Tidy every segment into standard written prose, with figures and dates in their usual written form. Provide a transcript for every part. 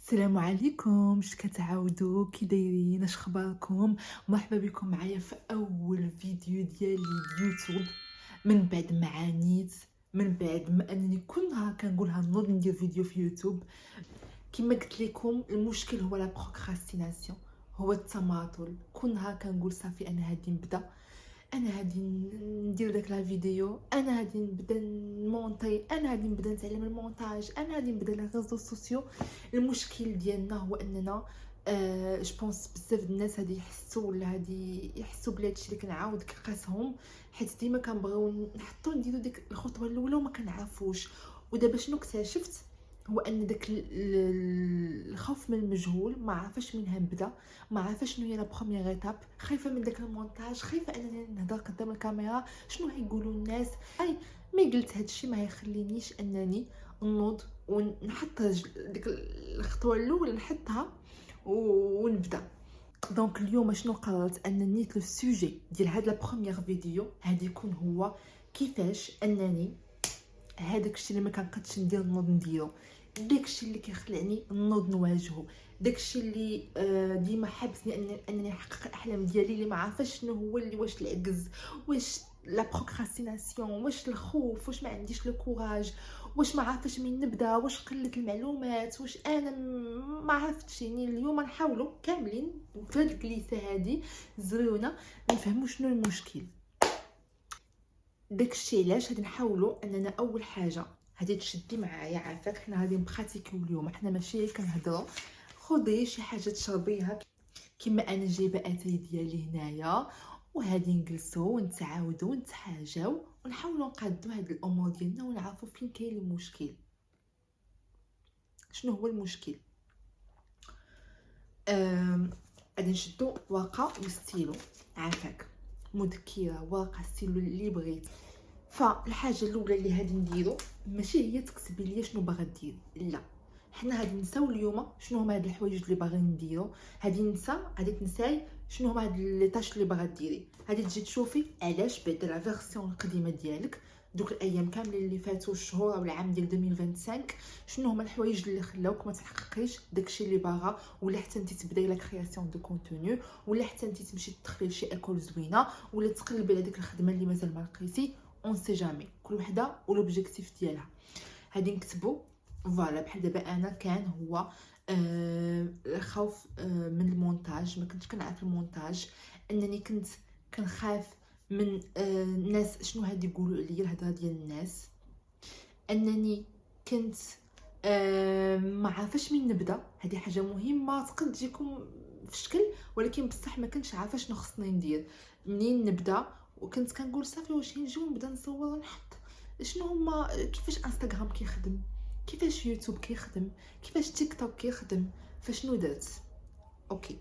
السلام عليكم، اش كتعاودوا؟ كي دايرين؟ اش اخباركم؟ مرحبا بكم معايا في اول فيديو ديالي اليوتيوب من بعد ما عانيت، من بعد ما انني كل نهار كنقولها نوض ندير فيديو في يوتيوب. كما قلت لكم المشكل هو لا بروكراستيناسيون، هو التماطل. كل نهار كنقول صافي انا هادي نبدا، انا غادي ندير داك لا فيديو، انا غادي نبدا نمونطي، انا غادي نبدا نتعلم المونتاج، انا غادي نبدا لي ريزو سوسيو. المشكل ديالنا هو اننا جو بونس بزاف د الناس غادي يحسوا ولا غادي يحسوا بلي هادشي اللي كنعاود كنقاسهم، حيت ديما كنبغيو نحطو نديرو ديك الخطوه الاولى وما كنعرفوش. ودابا شنو اكتشفت هو ان داك الخوف من المجهول، ما عارفاش منها نبدا، ما عارفه شنو هي لا بروميير ايتاب، خايفه من داك المونتاج، خايفه انني نهضر قدام الكاميرا شنو هيقولوا الناس. اي مي قلت هادشي ما هيخلينيش انني نوض ونحط ديك الخطوه الاولى نحطها ونبدا. دونك اليوم شنو قررت انني نيت لو سوجي ديال هاد لا بروميير فيديو هادي يكون هو كيفاش انني هذاك الشيء اللي ما كنقدش ندير نوض نديرو، داك الشيء اللي كيخلعني نوض نواجهو، داك الشيء اللي ديما حابسني انني نحقق الاحلام ديالي، اللي ما عارفاش شنو هو، اللي واش العجز، واش لا بروكراستيناسيون، واش الخوف، واش ما عنديش لو كوراج، واش ما عارفاش منين نبدا، واش قله المعلومات، واش انا ما عرفتش. يعني اليوم نحاولوا كاملين في هذه الجلسه هذه زوينه نفهموا شنو المشكل. داكشي علاش غادي نحاولوا اننا اول حاجه غادي تشدي معايا، عافاك حنا غادي نبراتيكيو اليوم، حنا ماشي كنهضروا. خذي شي حاجه تشربيها كما انا جايبه اتاي ديالي هنايا، وهادي نجلسوا ونتعاودوا ونتحاجاو ونحاولوا نقادوا هاد الامور ديالنا ونعرفوا فين كاين المشكل، شنو هو المشكل. غادي نشدوا ورقه وستيلو، عافاك، مذكره، ورقه، ستيلو اللي بغيتي. فالحاجه الاولى اللي غادي نديرو ماشي هي تكتبي لي شنو باغا ديري، لا، حنا غادي نساو اليوم شنو هما هاد الحوايج اللي باغيين نديرو. غادي تنساي شنو هما هاد لي طاش اللي باغا ديري، غادي تجي تشوفي علاش بعد لا فيرسيون القديمه ديالك دوك الايام كاملين اللي فاتوا، الشهور او العام ديال 2025، شنو هما الحوايج اللي خلاوك ما تحققيش داكشي اللي باغا، ولا حتى انت تبداي لا كرياسيون دو كونتوني، ولا حتى انت تمشي تدخلي لشي ايكول زوينه، ولا تقلبي على ديك الخدمه اللي مازال ما لقيتي. اون سي جامي، كل وحده ولوبجيكتيف ديالها. غادي نكتبوا فوالا. بحال دابا انا كان هو الخوف من المونتاج، ما كنتش كنعرف المونتاج، انني كنت كنخاف من الناس شنو هادي يقولوا عليا، الهضره ديال الناس، انني كنت ما عارفاش منين نبدا. هذه حاجه مهمه تقد تجيكم في شكل، ولكن بصح ما كنتش عارفه شنو خصني ندير، منين نبدا. وكنت كنقول صافي واش نجي ونبدا نصور ونحط شنو هما، كيفاش انستغرام كيخدم، كيفاش يوتيوب كيخدم، كيفاش تيك توك كيخدم، فشنو درت. اوكي،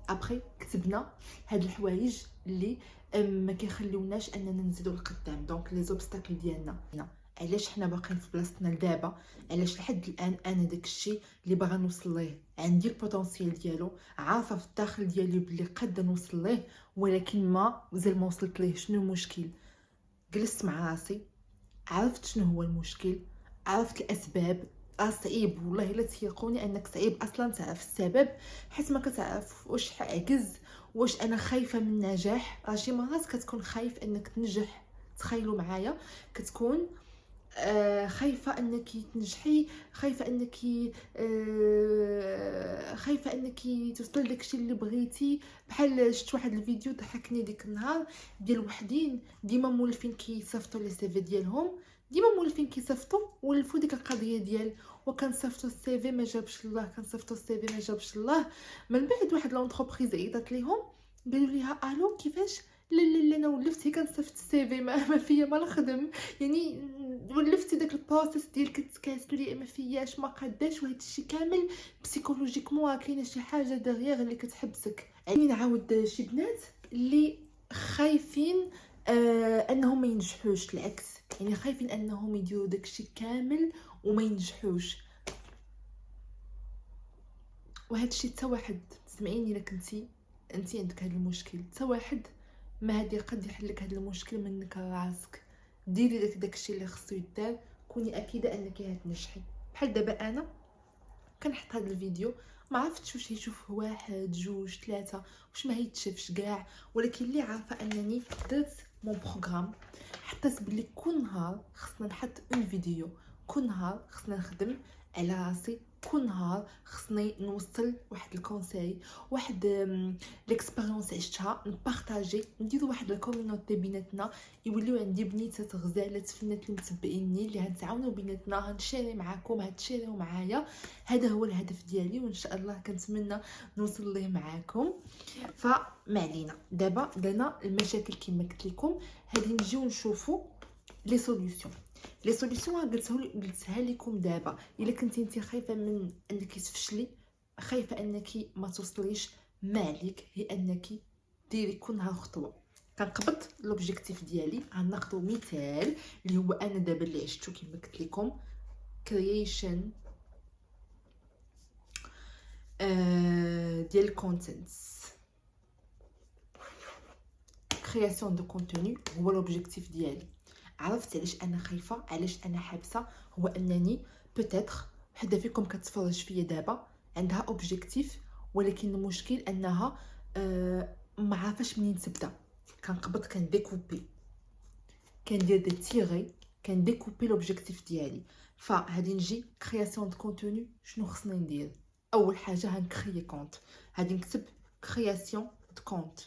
ابري كتبنا هاد الحوايج اللي ما كيخليوناش اننا نزيدو لقدام، دونك لي زوبستاكل ديالنا. علاش حنا باقيين في بلاصتنا لدابا، علاش لحد الان انا داكشي اللي باغا نوصل ليه عندي البوتونسيال ديالو، عارفه في الداخل ديالي بلي قد نوصل ليه، ولكن ما مازال ما وصلت ليه. شنو المشكل؟ جلست مع راسي، عرفت شنو هو المشكل، عرفت الاسباب. صعيب والله الا تيقوني انك صعيب اصلا تعرف السبب، حيت ما كتعرف واش عجز، واش انا خايفه من النجاح. شي مرات كتكون خايف انك تنجح، تخيلوا معايا، كتكون خايفه انك تنجحي، خايفه انك خايفه انك توصل داكشي اللي بغيتي. بحال شفت واحد الفيديو ضحكني ديك النهار ديال وحدين ديما مولفين كيصيفطوا لي سيفي ديالهم، ديما مولفين كيصيفطوا ولفوا ديك القضيه ديال وكنصيفطوا السيفي ما جابش الله، كنصيفطوا السيفي ما جابش الله. من بعد واحد لونتربريز عيطات ليهم قالوا ليها الو كيفاش، لا لا لا انا ولفت هي كنصيفط السيفي ما فيا ما نخدم، يعني ولفتي داك البروسيس ديالك تكاسلو لي ما فياش ما قداش، وهذا الشيء كامل بسيكولوجيكمون كاينه شي حاجه دغيغ اللي كتحبسك. يعني نعاود شي بنات اللي خايفين انهم ما ينجحوش، العكس، يعني خايفين انهم يديروا داكشي كامل وما ينجحوش. وهذا الشيء حتى واحد، سمعيني، الا كنتي انت عندك هذا المشكل، حتى واحد ما هادي قد يحلك هذا المشكل منك راسك. ديري داكشي اللي خصو يدار، كوني اكيده انك هتنجحي. بحال دابا انا كنحط هذا الفيديو، ما عرفتش واش يشوف واحد جوج ثلاثه، واش ما يتشافش كاع، ولكن اللي عارفه انني درت مون بروغرام. حطيت بلي كل نهار خصنا نحط اون فيديو، كل نهار خصنا نخدم على راسي، كل نهار خصني نوصل واحد الكونساي، واحد ليكسبيريونس عشتها نبارطاجي، نديرو واحد الكوميونيتي بيناتنا، يوليو عندي بنيتات غزالات فنات اللي متبعيني، اللي غنتعاونوا بيناتنا، غنشاري معاكم، غتشاريو معايا. هذا هو الهدف ديالي، وان شاء الله كنتمنى نوصل ليه معاكم. فما علينا، دابا درنا المشاكل كما قلت لكم، غادي نجيو نشوفوا لي سوليوشن. لي سوليوشن قلتها لكم دابا. الا كنتي انت خايفه من انك تفشلي، خايفه انك ما توصليش، ما عليك هي انك ديري كل نهار خطوه. كنقبض لوبجيكتيف ديالي، غناخذوا مثال اللي هو انا دابا اللي عشتو كما قلت لكم، كرييشن ديال الكونتنتس، كرياسيون دو كونتوني هو لوبجيكتيف ديالي. عرفت علاش انا خايفه، علاش انا حابسه، هو انني بوتيتر حدا فيكم كتفرج فيا دابا عندها اوبجيكتيف، ولكن المشكل انها ما عارفاش منين تبدا. كنقبض، كنديكوبي، كندير دي تيغي، كنديكوبي لوبجيكتيف ديالي. فهادي نجي كرياسيون دو كونتوني، شنو خصني ندير؟ اول حاجه هنكريي كونت، غادي نكتب كرياسيون دو كونت،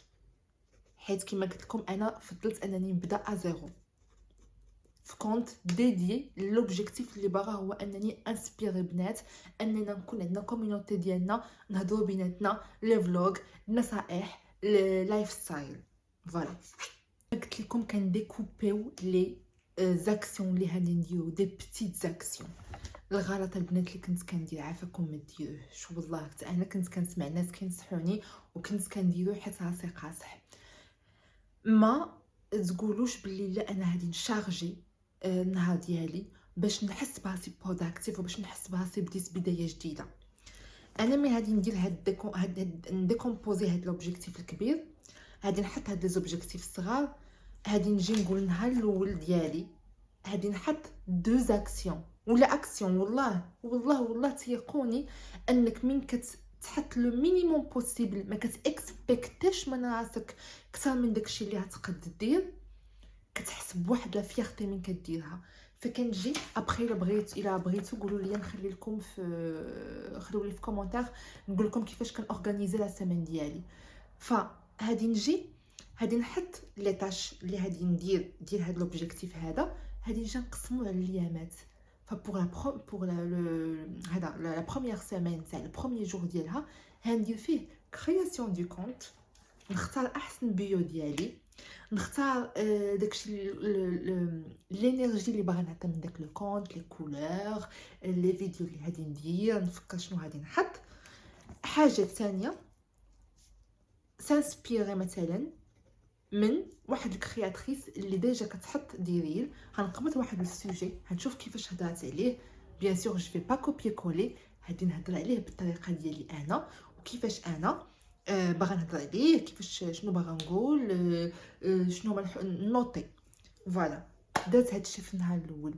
حيت كما قلت لكم انا فضلت انني نبدا ازيرو في كونت ديدي. لوبجيكتيف اللي باغا هو انني انسبيري بنات، اننا نكون عندنا كوميونيتي ديالنا، نهضروا بيناتنا، لي فلوغ، النصائح، لايف ستايل. فوالا قلت لكم كنديكوبيو لي زاكسيون اللي غادي نديرو، دي بتيت زاكسيون. الغلط البنات اللي كنت كندير، عافاكم ما ديروهش، والله حتى انا كنت كنسمع ناس كينصحوني وكنت كنديرو حيت راسي قاصح. ما تقولوش باللي لا انا غادي نشارجي النهار ديالي باش نحس براسي بروداكتيف وباش نحس براسي بديت بدايه جديده. انا مي غادي ندير هاد نديكومبوزي هاد لوبجيكتيف الكبير، غادي نحط هاد لي زوبجيكتيف الصغار، غادي نجي نقول النهار الاول ديالي غادي نحط دو زاكسيون ولا اكسيون. والله تيقوني انك من تحط لو مينيموم بوسيبل، ما كتاكسبكتيش من راسك اكثر من داكشي اللي غتقد دير، كتحس بواحد لا فيغتي من كديرها. فكنجي ابخي الا بغيتو قولوا لي، نخلي لكم خلوا لي في كومونتير نقول لكم كيفاش كنورغانيزي لا سيمين ديالي. فهادي نجي غادي نحط لي طاش اللي غادي ندير ديال هاد لوبجيكتيف هذا، غادي نجي نقسمو على الايامات. بور لا بروميير سيمين تاع البروميير جور ديالها غندير فيه كرياسيون دو كونت، نختار احسن بيو ديالي، نختار داكشي لينيرجي اللي باغا نعطي من داك لو كونت، لي كولور، لي فيديو اللي غادي ندير، نفكر شنو غادي نحط. حاجه ثانيه، سانسبيري مثلا من واحد الكرياتريس اللي ديجا كتحط دي ريل، غنقبض واحد السوجي، غنشوف كيفاش هضرات عليه. بيان سور جو في با كوبي كولي، غادي نهضر عليه بالطريقه ديالي انا، وكيفاش انا باغا نهضر عليه، كيفاش شنو باغا نقول، شنو نوطي. فوالا درت هادشي في النهار الاول.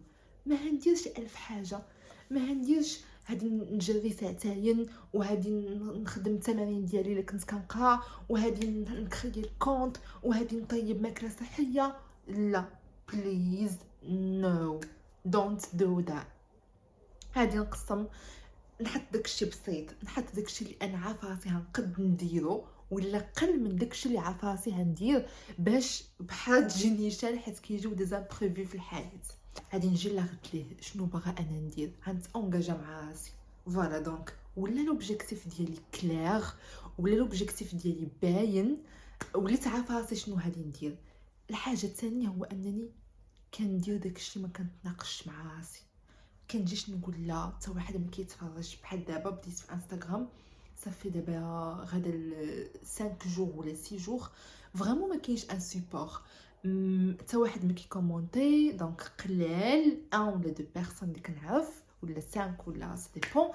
ما هنديرش الف حاجه، ما هنديرش هادي نجري ساعتين، وهادي نخدم التمارين ديالي اللي كنت كنقرا، وهادي نكري الكونت، وهادي نطيب ماكله صحيه. لا بليز نو، دونت دو ذات. هادي نقسم، نحط داكشي بسيط، نحط داكشي اللي انا عارفه راسي غنقد نديرو، ولا قل من داكشي اللي عارفه راسي غندير، باش بحال تجي نيشان، حيت كيجيو دي زامبريفي في الحياه. غادي نجي لاغت ليه شنو باغا انا ندير، غنتونجاجا مع راسي. فوالا دونك ولا لوبجيكتيف ديالي كلير، ولا لوبجيكتيف ديالي باين، وليت عارفه راسي شنو غادي ندير. الحاجه الثانيه هو انني كندير داكشي، ما كنتناقش مع راسي، كنجيش نقول لا حتى واحد ما كيتفرج. بحال دابا بديت في انستغرام، صافي دابا غدا 5 جور ولا 6 جور، فريمون ما كاينش ان سيبور، حتى واحد ما كيكومونتي. دونك قلال ان ولا دو بيرسون اللي كنعرف، ولا 5 ولا سا ديبون.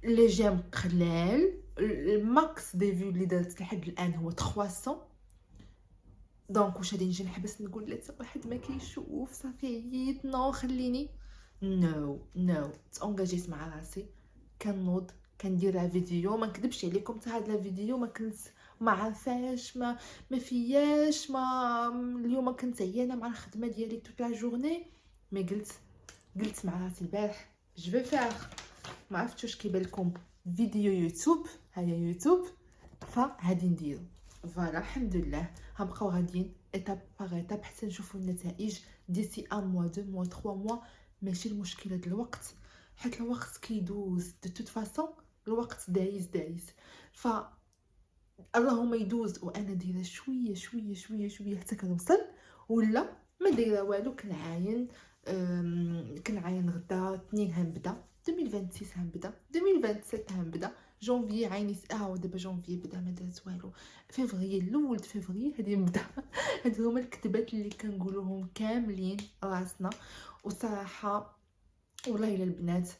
لي جيم قلال، الماكس دي فيو اللي درت لحد الان هو 300. دونك واش غادي نجي نحبس نقول لا حتى واحد ما كيشوف، صافي عييت، نو خليني. نو تونجاجيت مع راسي، كنوض كندير لا فيديو. ما نكذبش عليكم حتى هاد لا فيديو ما كنت ما عارفاش ما فياش اليوم كنت عيانه مع الخدمه ديالي توت لا جورني. مي قلت مع راسي البارح جو في فيغ ما عرفتش واش كيبان لكم فيديو يوتيوب. هيا يوتيوب فهادي نديرو فوالا. الحمد لله غنبقاو غاديين ايتاب باغ ايتاب حتى نشوفوا النتائج ديسي 1 موا 2 موا 3 موا. ماشي المشكله د الوقت حيت الوقت كيدوز دو توت فاصون. الوقت دايز ف اللهم يدوز وانا دايره شويه شويه شويه شويه حتى كنوصل ولا ما دايره والو. كنعاين غدا 2 هنبدا 2026 هنبدا 2027 هنبدا جونفي عيني دابا جونفي بدا ما دارت والو. فيفري الاول د فيفري هادي نبدا. هادو هما الكتبات اللي كنقولوهم كاملين راسنا. وصراحه والله الا البنات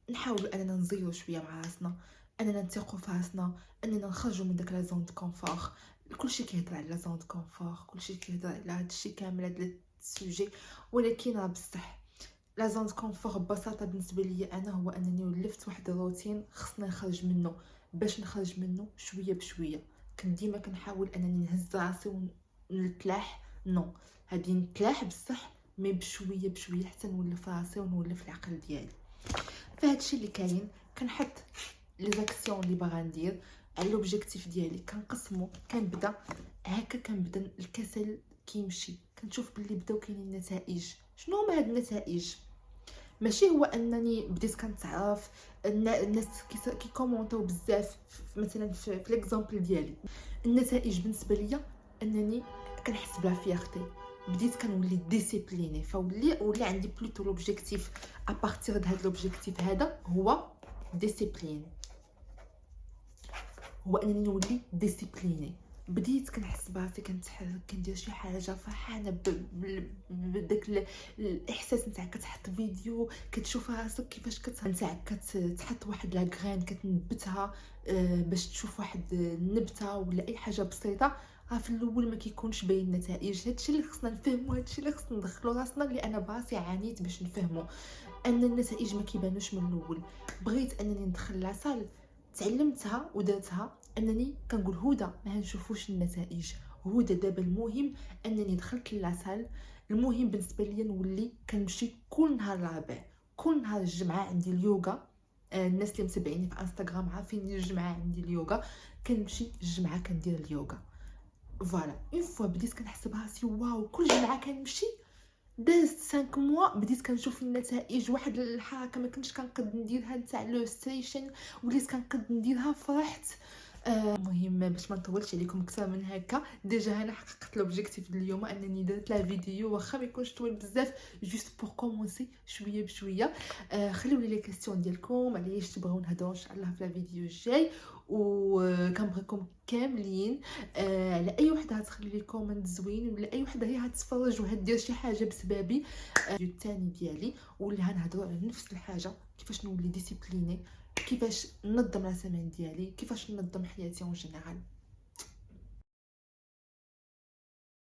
نحاولوا اننا نزيرو شويه مع راسنا اننا نثقوا في راسنا اننا نخرجوا من داك لا زون دو كونفور. كلشي كيهضر على لا زون دو كونفور كلشي كيهضر على هادشي كامل هاد السوجي ولكن راه بصح لا زون دو كونفور ببساطه بالنسبه لي انا هو انني ولفت واحد الروتين خصني نخرج منه. باش نخرج منه شويه بشويه كنت ديما كنحاول انني نهز راسي ونتلاح نو هادي نتلاح بصح مي بشويه بشويه حتى نولف راسي ونولف العقل ديالي. فهادشي اللي كاين كنحط لي زاكسيون اللي باغا ندير على لوبجيكتيف ديالي كنقسمو. كنبدا هكا كنبدا الكسل كيمشي كنشوف باللي بداو كاينين النتائج. شنو هما هاد النتائج؟ ماشي هو انني بديت كنتعرف الناس كيكومونطاو بزاف مثلا في ليكزامبل ديالي. النتائج بالنسبه ليا انني كنحس بلا فيارتي بديت كنولي ديسيبليني ولا عندي بلوتو لوبجيكتيف ابارتير د هاد لوبجيكتيف هذا هو ديسيبلين. هو انني نولي ديسيبليني. بديت كنحس براسي كنتحرك كندير شي حاجه فرحانه بداك الاحساس نتاع كتحط فيديو كتشوف راسك كيفاش نتاع كتحط واحد لا غرين كتنبتها باش تشوف واحد النبته ولا اي حاجه بسيطه. في الاول ما كيكونش باين النتائج. هادشي اللي خصنا نفهمو هادشي اللي خصنا ندخلو راسنا اللي انا براسي عانيت باش نفهمو ان النتائج ما كيبانوش من الاول. بغيت انني ندخل لاصال تعلمتها ودرتها انني كنقول هدى ما نشوفوش النتائج. هدى دابا المهم انني دخلت لاصال. المهم بالنسبه ليا نولي كنمشي كل نهار الرابع كل نهار الجمعه عندي اليوغا. الناس اللي متابعيني في انستغرام عارفين الجمعه عندي اليوغا. كنمشي الجمعه كندير اليوغا فوالا. اون فوا بديت كنحس براسي واو كل جمعه كنمشي دازت 5 موا بديت كنشوف النتائج. واحد الحركه ما كنتش كنقد نديرها نتاع لو ستيشن وليت كنقد نديرها فرحت. المهم باش ما نطولش عليكم اكثر من هكا ديجا انا حققت لوبجيكتيف اليوم انني درت لا فيديو واخا ما يكونش طويل بزاف جوست بور كومونسي شويه بشويه. خليو لي لي كيسيون ديالكم على ايش تبغيو نهضروا ان شاء الله في الفيديو الجاي وكنبغيكم كاملين. على اي وحده غتخلي لي كومنت زوين ولا اي وحده هي هتتفرج وهدير شي حاجه بسببي. الفيديو الثاني ديالي واللي غنهضروا على نفس الحاجه كيفاش نولي ديسيبليني كيفاش ننظم لا سيمين ديالي كيفاش ننظم حياتي اون جينيرال.